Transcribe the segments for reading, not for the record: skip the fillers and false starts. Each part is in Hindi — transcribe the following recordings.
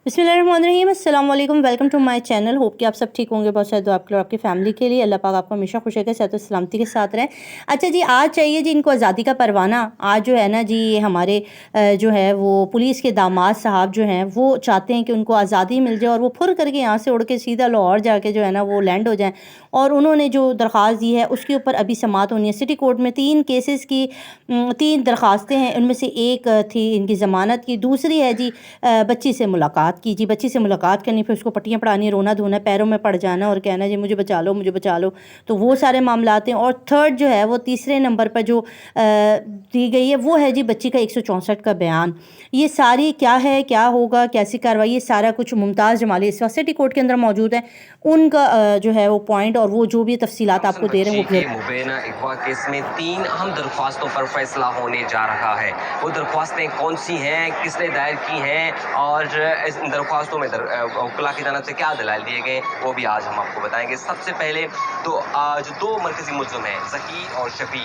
बिस्मिल्लाहिर्रहमानिर्रहीम, अस्सलाम वालेकुम, welcome to my channel. Hope कि आप सब ठीक होंगे। बहुत सारे दुआ आपके और आपकी फ़ैमिली के लिए। अल्लाह पाक आपको हमेशा खुश रखे, सेहत और सलामती के साथ रहें। अच्छा जी, आज चाहिए जी इनको आज़ादी का परवाना। आज जो है ना जी, हमारे जो है वो पुलिस के दामाद साहब जो हैं वो चाहते हैं कि उनको आज़ादी मिल जाए और वो फुर करके यहाँ से उड़ के सीधा लाहौर जाके जो है ना वो लैंड हो जाएँ। और उन्होंने जो दरख्वास्त दी है उसके ऊपर अभी समाअत होनी है सिटी कोर्ट में। 3 केसेस की 3 दरख्वास्तें हैं। उनमें से एक थी इनकी ज़मानत की, दूसरी है जी बच्ची से मुलाकात की। जी, बच्ची से मुलाकात करनी, फिर उसको पट्टियाँ पढ़ानी, रोना धोना, पैरों में पड़ जाना और कहना जी मुझे बचा लो, मुझे बचा लो। तो वो सारे मामलात हैं। और थर्ड जो है वो तीसरे नंबर पर जो दी गई है वो है जी बच्ची का 164 का बयान। ये सारी क्या है, क्या होगा, कैसी कार्रवाई, ये सारा कुछ मुमताज़ जमाली इस वक्त सिटी कोर्ट के अंदर मौजूद है। उनका जो है वो पॉइंट और वो जो भी तफसीलात आपको दे रहे हैं वो के मुबैना अगवा केस में 3 अहम दरख्वास्तों पर फैसला होने जा रहा है। वो दरख्वास्तें कौन सी हैं, किसने दायर की हैं और इन दरख्वास्तों में वकला की जानब से क्या दलाइल दिए गए, वो भी आज हम आपको बताएंगे। सबसे पहले तो आज 2 मरकजी मुल्ज़िम हैं, ज़की और शफी।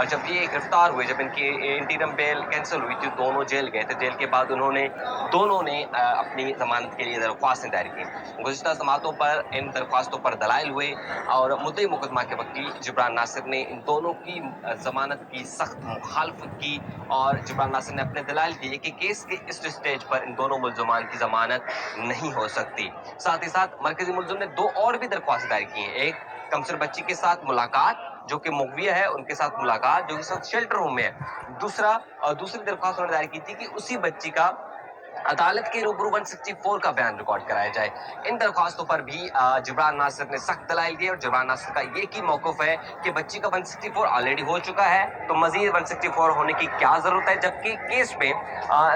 जब ये गिरफ्तार हुए, जब इनकी इंटरिम बेल कैंसिल हुई थी, दोनों जेल गए थे। जेल के बाद दोनों ने अपनी जमानत के लिए दरख्वास्तें दायर की। गुज़िश्ता समातों पर इन दरख्वास्तों पर दलाइल हुए और मुद्दई मुकदमा के वकील जिब्रान नासिर ने इन दोनों की जमानत की सख्त मुखालफत की और जिब्रान नासिर ने अपने दलाइल दिए कि केस के इस स्टेज पर इन दोनों मुल्ज़मान की जमानत नहीं हो सकती। साथ ही साथ मरकजी मुल्ज़िम ने 2 और भी दरख्वास्त दायर की हैं। एक कमसर बच्ची के साथ मुलाकात, जो कि मुगविया है, उनके साथ मुलाकात, जो कि साथ शेल्टर होम में है। दूसरी दरख्वास्त उन्होंने दायर की थी कि उसी बच्ची का अदालत के रूबरू 164 का बयान रिकॉर्ड कराया जाए। इन दरख्वास्तों पर भी जिब्रान नासिर ने सख्त दलाइल दिए और जिब्रान नासिर का ये की मौक़िफ़ है कि बच्ची का 164 ऑलरेडी हो चुका है, तो मजीद 164 होने की क्या जरूरत है। जबकि केस में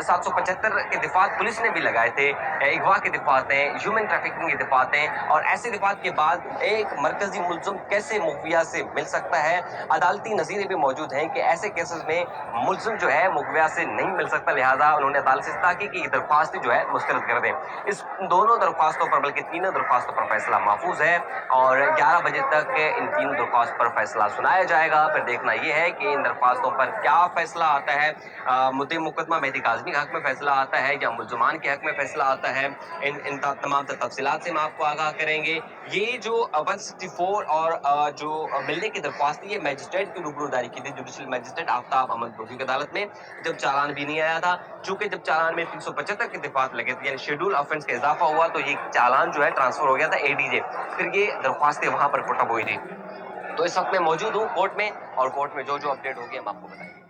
775 के दिफात पुलिस ने भी लगाए थे, अगवा के दिफात हैं, ह्यूमन ट्रैफिकिंग के दिफात हैं। और ऐसे दिफात के बाद एक मरकजी मुल्ज़िम कैसे मुगविया से मिल सकता है। अदालती नज़ीरें भी मौजूद हैं कि ऐसे केसेस में मुल्ज़िम जो है मुगविया से नहीं मिल सकता, लिहाजा उन्होंने अदालत से ताकी की दरख्वास्त जो है मुस्तरद कर दें। इस दोनों दरख्वास्तों पर, बल्कि तीनों दरख्वास्तों पर फैसला महफूज है और 11 बजे तक इन तीनों दरख्वास्त पर फैसला सुनाया जाएगा। फिर देखना यह है कि इन दरख्वास्तों पर क्या फैसला आता है। मुद्दई मुकदमा मेहदी काज़मी के हक में फैसला आता है या मुल्ज़मान के हक में फैसला आता है। इन तमाम तफसीलात से हम आपको आगाह करेंगे। ये जो 164 और जो मिलने की दरख्वास्त, ये मैजिस्ट्रेट की रूबरू जारी की थी, जुडिशल मैजिस्ट्रेट आफ्ताब अहमद बगी की अदालत में, जब चालान भी नहीं आया था। चूंकि जब चालान में 375 के दिफात लगे थे, यानी शेड्यूल ऑफेंस का इजाफा हुआ, तो ये चालान जो है ट्रांसफर हो गया था एडीजे। फिर ये दरख्वास्तें वहां पर पुटअप हुई थी। तो इस वक्त मैं मौजूद हूँ कोर्ट में और कोर्ट में जो जो अपडेट होगी हम आपको बताएंगे।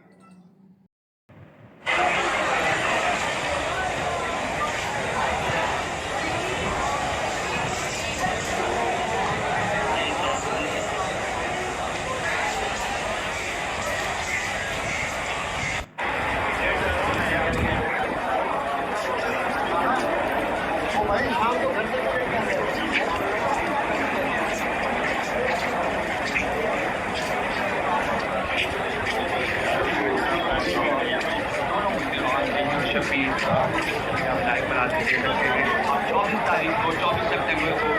शफीक 24 तारीख को 24 सितंबर को